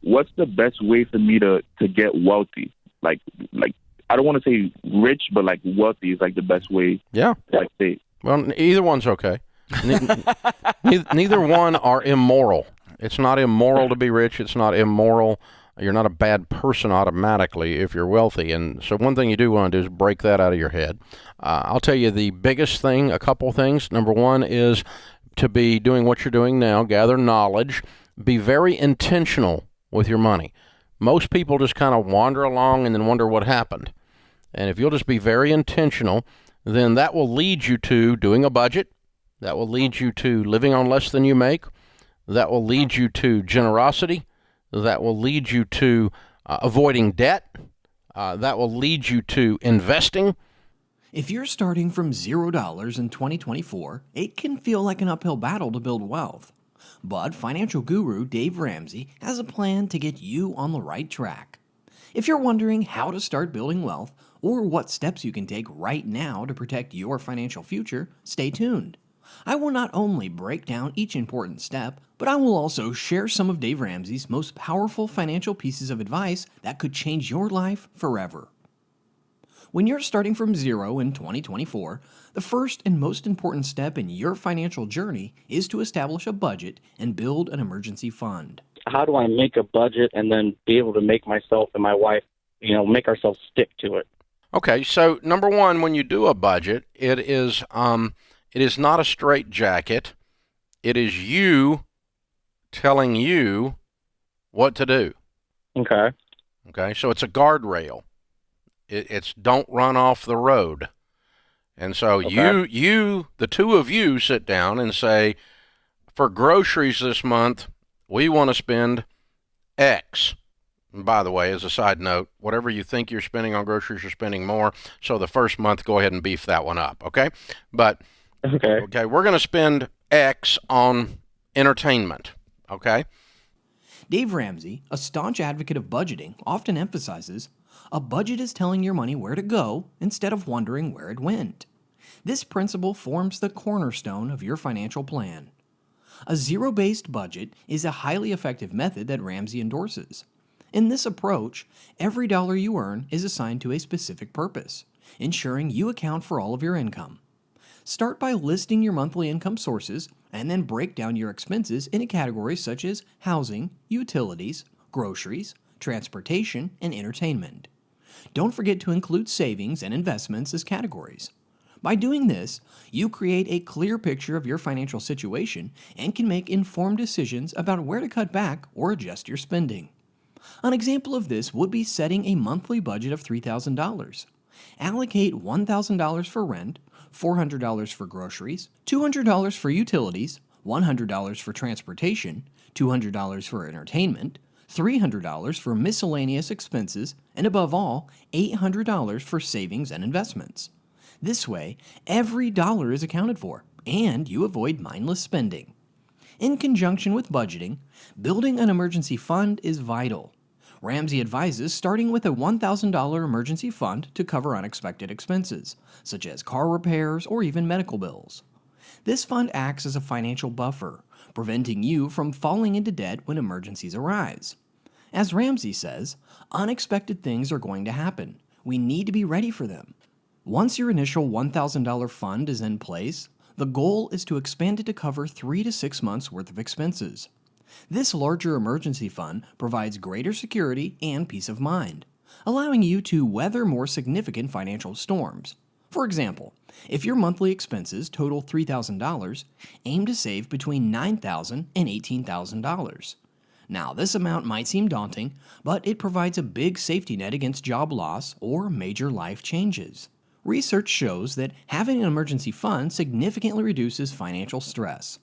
what's the best way for me to get wealthy? Like I don't want to say rich, but like wealthy is like the best way. Yeah. To like say. Well, either one's okay. Neither one are immoral. It's not immoral to be rich. It's not immoral. You're not a bad person automatically if you're wealthy. And so one thing you do want to do is break that out of your head. I'll tell you the biggest thing, a couple things. Number one is to be doing what you're doing now, gather knowledge, be very intentional with your money. Most people just kind of wander along and then wonder what happened. And if you'll just be very intentional, then that will lead you to doing a budget. That will lead you to living on less than you make. That will lead you to generosity. That will lead you to avoiding debt. That will lead you to investing. If you're starting from $0 in 2024, it can feel like an uphill battle to build wealth. But financial guru Dave Ramsey has a plan to get you on the right track. If you're wondering how to start building wealth or what steps you can take right now to protect your financial future, stay tuned. I will not only break down each important step, but I will also share some of Dave Ramsey's most powerful financial pieces of advice that could change your life forever. When you're starting from zero in 2024, the first and most important step in your financial journey is to establish a budget and build an emergency fund. How do I make a budget and then be able to make myself and my wife, make ourselves stick to it? Okay, so number one, when you do a budget, it is not a straitjacket. It is you telling you what to do. Okay. Okay, so it's a guardrail. It's don't run off the road. And so you, the two of you sit down and say, for groceries this month, we want to spend X. And by the way, as a side note, whatever you think you're spending on groceries, you're spending more. So the first month, go ahead and beef that one up, okay? But, okay, we're going to spend X on entertainment, okay? Dave Ramsey, a staunch advocate of budgeting, often emphasizes, a budget is telling your money where to go instead of wondering where it went. This principle forms the cornerstone of your financial plan. A zero-based budget is a highly effective method that Ramsey endorses. In this approach, every dollar you earn is assigned to a specific purpose, ensuring you account for all of your income. Start by listing your monthly income sources and then break down your expenses into categories such as housing, utilities, groceries, transportation, and entertainment. Don't forget to include savings and investments as categories. By doing this, you create a clear picture of your financial situation and can make informed decisions about where to cut back or adjust your spending. An example of this would be setting a monthly budget of $3,000. Allocate $1,000 for rent, $400 for groceries, $200 for utilities, $100 for transportation, $200 for entertainment, $300 for miscellaneous expenses, and above all, $800 for savings and investments. This way, every dollar is accounted for, and you avoid mindless spending. In conjunction with budgeting, building an emergency fund is vital. Ramsey advises starting with a $1,000 emergency fund to cover unexpected expenses, such as car repairs or even medical bills. This fund acts as a financial buffer, preventing you from falling into debt when emergencies arise. As Ramsey says, unexpected things are going to happen. We need to be ready for them. Once your initial $1,000 fund is in place, the goal is to expand it to cover 3 to 6 months' worth of expenses. This larger emergency fund provides greater security and peace of mind, allowing you to weather more significant financial storms. For example, if your monthly expenses total $3,000, aim to save between $9,000 and $18,000. Now, this amount might seem daunting, but it provides a big safety net against job loss or major life changes. Research shows that having an emergency fund significantly reduces financial stress.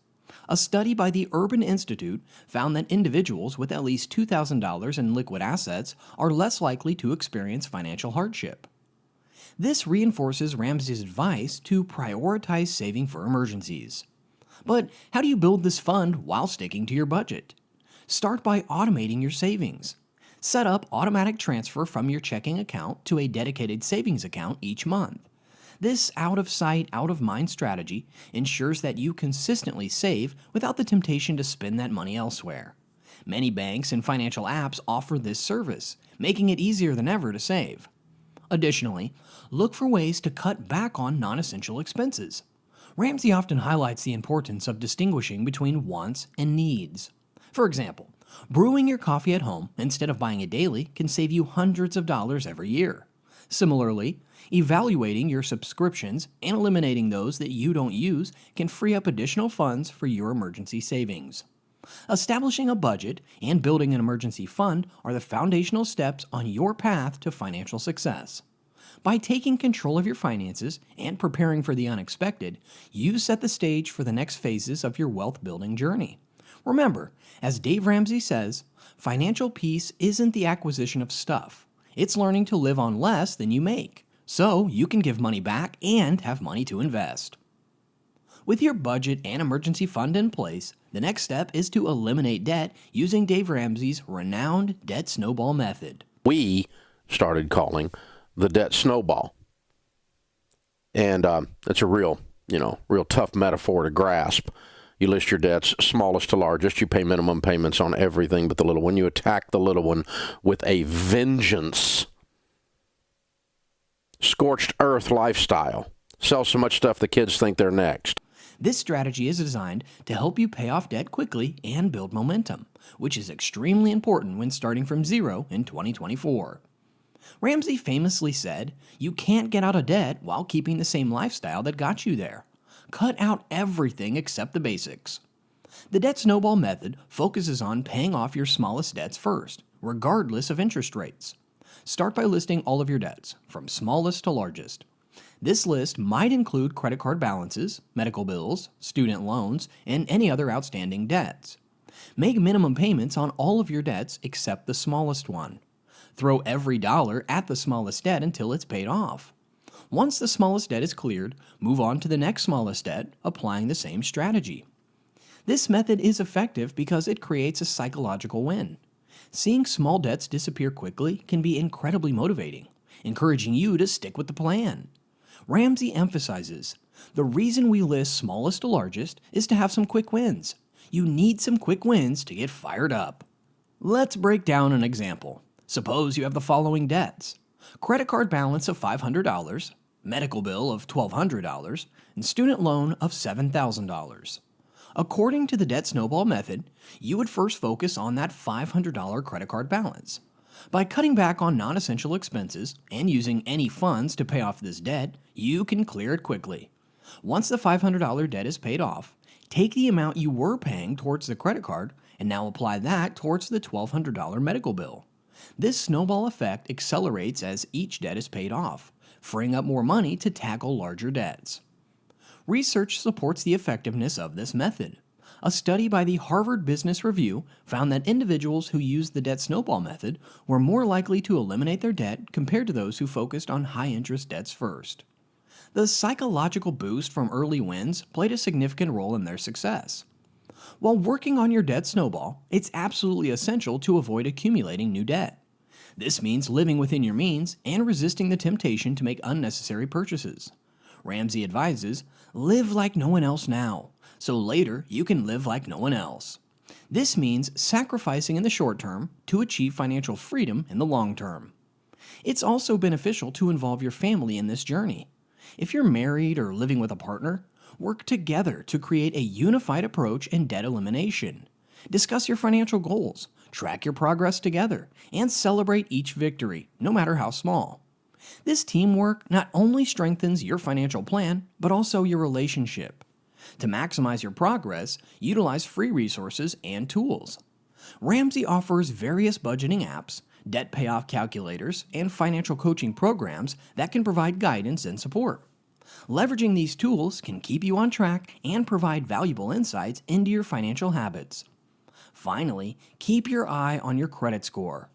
A study by the Urban Institute found that individuals with at least $2,000 in liquid assets are less likely to experience financial hardship. This reinforces Ramsey's advice to prioritize saving for emergencies. But how do you build this fund while sticking to your budget? Start by automating your savings. Set up automatic transfer from your checking account to a dedicated savings account each month. This out-of-sight, out-of-mind strategy ensures that you consistently save without the temptation to spend that money elsewhere. Many banks and financial apps offer this service, making it easier than ever to save. Additionally, look for ways to cut back on non-essential expenses. Ramsey often highlights the importance of distinguishing between wants and needs. For example, brewing your coffee at home instead of buying it daily can save you hundreds of dollars every year. Similarly, evaluating your subscriptions and eliminating those that you don't use can free up additional funds for your emergency savings. Establishing a budget and building an emergency fund are the foundational steps on your path to financial success. By taking control of your finances and preparing for the unexpected, you set the stage for the next phases of your wealth building journey. Remember, as Dave Ramsey says, financial peace isn't the acquisition of stuff. It's learning to live on less than you make, so you can give money back and have money to invest. With your budget and emergency fund in place, the next step is to eliminate debt using Dave Ramsey's renowned Debt Snowball Method. We started calling the debt snowball. And it's a real tough metaphor to grasp. You list your debts, smallest to largest. You pay minimum payments on everything but the little one. You attack the little one with a vengeance. Scorched earth lifestyle. Sell so much stuff the kids think they're next. This strategy is designed to help you pay off debt quickly and build momentum, which is extremely important when starting from zero in 2024. Ramsey famously said, "You can't get out of debt while keeping the same lifestyle that got you there. Cut out everything except the basics." The Debt Snowball Method focuses on paying off your smallest debts first, regardless of interest rates. Start by listing all of your debts, from smallest to largest. This list might include credit card balances, medical bills, student loans, and any other outstanding debts. Make minimum payments on all of your debts except the smallest one. Throw every dollar at the smallest debt until it's paid off. Once the smallest debt is cleared, move on to the next smallest debt, applying the same strategy. This method is effective because it creates a psychological win. Seeing small debts disappear quickly can be incredibly motivating, encouraging you to stick with the plan. Ramsey emphasizes, the reason we list smallest to largest is to have some quick wins. You need some quick wins to get fired up. Let's break down an example. Suppose you have the following debts: credit card balance of $500, medical bill of $1,200, and student loan of $7,000. According to the Debt Snowball Method, you would first focus on that $500 credit card balance. By cutting back on non-essential expenses and using any funds to pay off this debt, you can clear it quickly. Once the $500 debt is paid off, take the amount you were paying towards the credit card and now apply that towards the $1,200 medical bill. This snowball effect accelerates as each debt is paid off, freeing up more money to tackle larger debts. Research supports the effectiveness of this method. A study by the Harvard Business Review found that individuals who used the Debt Snowball Method were more likely to eliminate their debt compared to those who focused on high-interest debts first. The psychological boost from early wins played a significant role in their success. While working on your debt snowball, it's absolutely essential to avoid accumulating new debt. This means living within your means and resisting the temptation to make unnecessary purchases. Ramsey advises, live like no one else now, so later you can live like no one else. This means sacrificing in the short term to achieve financial freedom in the long term. It's also beneficial to involve your family in this journey. If you're married or living with a partner, work together to create a unified approach in debt elimination. Discuss your financial goals, track your progress together, and celebrate each victory, no matter how small. This teamwork not only strengthens your financial plan, but also your relationship. To maximize your progress, utilize free resources and tools. Ramsey offers various budgeting apps, debt payoff calculators, and financial coaching programs that can provide guidance and support. Leveraging these tools can keep you on track and provide valuable insights into your financial habits. Finally, keep your eye on your credit score.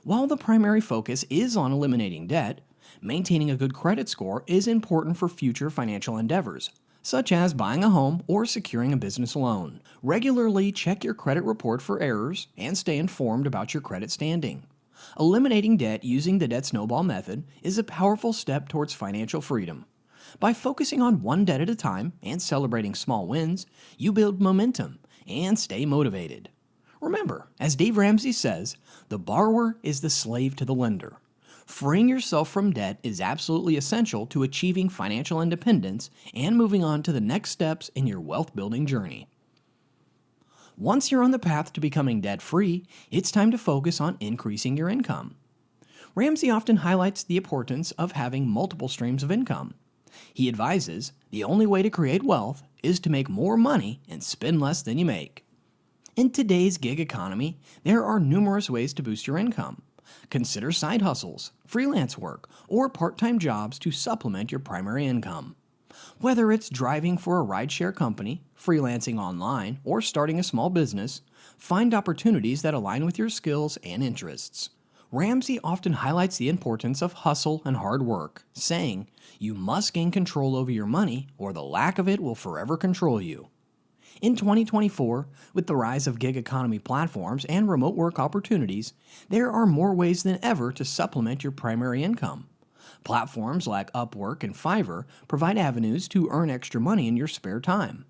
While the primary focus is on eliminating debt, maintaining a good credit score is important for future financial endeavors, such as buying a home or securing a business loan. Regularly check your credit report for errors and stay informed about your credit standing. Eliminating debt using the Debt Snowball Method is a powerful step towards financial freedom. By focusing on one debt at a time and celebrating small wins, you build momentum and stay motivated. Remember, as Dave Ramsey says, the borrower is the slave to the lender. Freeing yourself from debt is absolutely essential to achieving financial independence and moving on to the next steps in your wealth-building journey. Once you're on the path to becoming debt-free, it's time to focus on increasing your income. Ramsey often highlights the importance of having multiple streams of income. He advises the only way to create wealth is to make more money and spend less than you make. In today's gig economy, there are numerous ways to boost your income. Consider side hustles, freelance work, or part-time jobs to supplement your primary income. Whether it's driving for a rideshare company, freelancing online, or starting a small business, find opportunities that align with your skills and interests. Ramsey often highlights the importance of hustle and hard work, saying, "You must gain control over your money or the lack of it will forever control you." In 2024, with the rise of gig economy platforms and remote work opportunities, there are more ways than ever to supplement your primary income. Platforms like Upwork and Fiverr provide avenues to earn extra money in your spare time.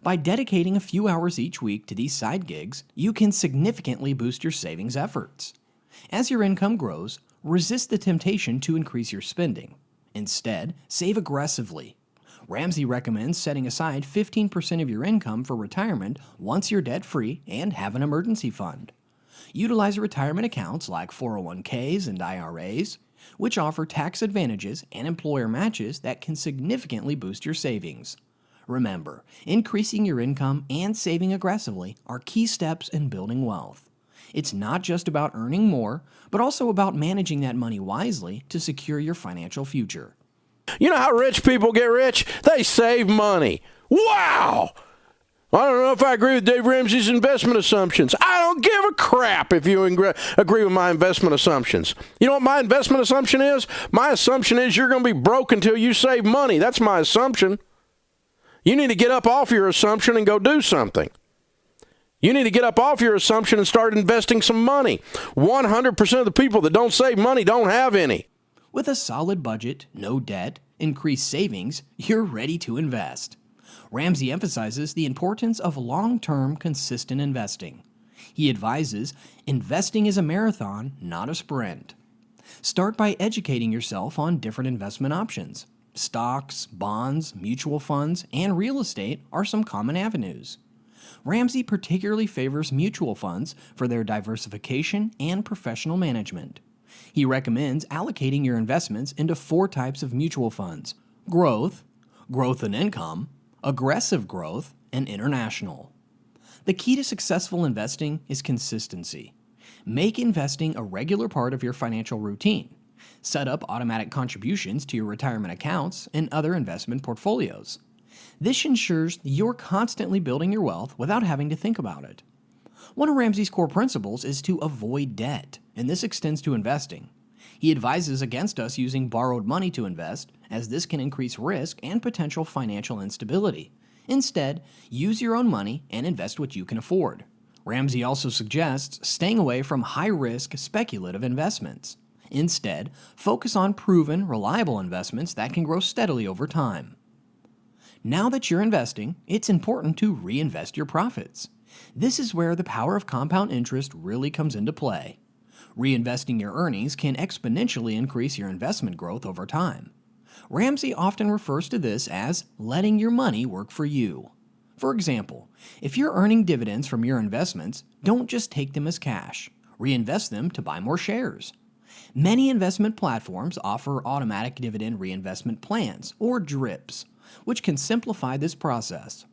By dedicating a few hours each week to these side gigs, you can significantly boost your savings efforts. As your income grows, resist the temptation to increase your spending. Instead, save aggressively. Ramsey recommends setting aside 15% of your income for retirement once you're debt-free and have an emergency fund. Utilize retirement accounts like 401ks and IRAs, which offer tax advantages and employer matches that can significantly boost your savings. Remember, increasing your income and saving aggressively are key steps in building wealth. It's not just about earning more, but also about managing that money wisely to secure your financial future. You know how rich people get rich? They save money. Wow! I don't know if I agree with Dave Ramsey's investment assumptions. I don't give a crap if you agree with my investment assumptions. You know what my investment assumption is? My assumption is you're going to be broke until you save money. That's my assumption. You need to get up off your assumption and go do something. You need to get up off your assumption and start investing some money. 100% of the people that don't save money don't have any. With a solid budget, no debt, increased savings, you're ready to invest. Ramsey emphasizes the importance of long-term, consistent investing. He advises, investing is a marathon, not a sprint. Start by educating yourself on different investment options. Stocks, bonds, mutual funds, and real estate are some common avenues. Ramsey particularly favors mutual funds for their diversification and professional management. He recommends allocating your investments into 4 types of mutual funds: growth, growth and income, aggressive growth, and international. The key to successful investing is consistency. Make investing a regular part of your financial routine. Set up automatic contributions to your retirement accounts and other investment portfolios. This ensures you're constantly building your wealth without having to think about it. One of Ramsey's core principles is to avoid debt, and this extends to investing. He advises against us using borrowed money to invest, as this can increase risk and potential financial instability. Instead, use your own money and invest what you can afford. Ramsey also suggests staying away from high-risk speculative investments. Instead, focus on proven, reliable investments that can grow steadily over time. Now that you're investing, it's important to reinvest your profits. This is where the power of compound interest really comes into play. Reinvesting your earnings can exponentially increase your investment growth over time. Ramsey often refers to this as letting your money work for you. For example, if you're earning dividends from your investments, don't just take them as cash. Reinvest them to buy more shares. Many investment platforms offer automatic dividend reinvestment plans, or DRIPs, which can simplify this process.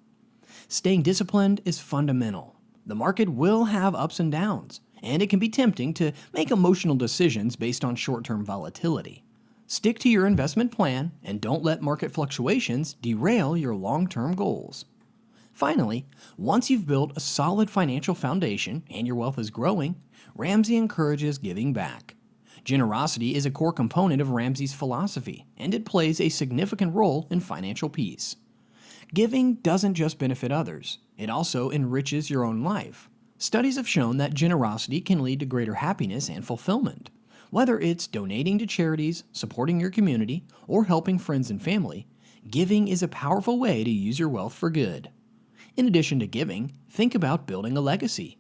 Staying disciplined is fundamental. The market will have ups and downs, and it can be tempting to make emotional decisions based on short-term volatility. Stick to your investment plan and don't let market fluctuations derail your long-term goals. Finally, once you've built a solid financial foundation and your wealth is growing, Ramsey encourages giving back. Generosity is a core component of Ramsey's philosophy, and it plays a significant role in financial peace. Giving doesn't just benefit others, it also enriches your own life. Studies have shown that generosity can lead to greater happiness and fulfillment. Whether it's donating to charities, supporting your community, or helping friends and family, giving is a powerful way to use your wealth for good. In addition to giving, think about building a legacy.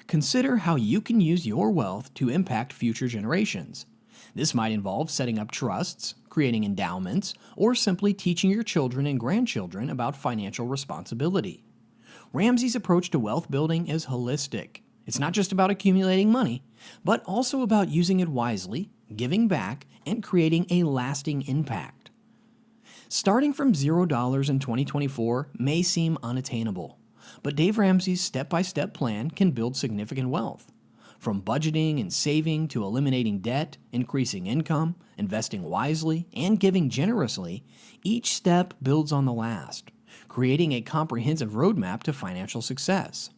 Consider how you can use your wealth to impact future generations. This might involve setting up trusts, creating endowments, or simply teaching your children and grandchildren about financial responsibility. Ramsey's approach to wealth building is holistic. It's not just about accumulating money, but also about using it wisely, giving back, and creating a lasting impact. Starting from $0 in 2024 may seem unattainable, but Dave Ramsey's step-by-step plan can build significant wealth. From budgeting and saving to eliminating debt, increasing income, investing wisely, and giving generously, each step builds on the last, creating a comprehensive roadmap to financial success.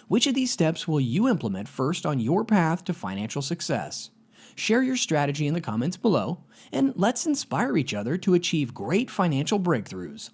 Which of these steps will you implement first on your path to financial success? Share your strategy in the comments below, and let's inspire each other to achieve great financial breakthroughs.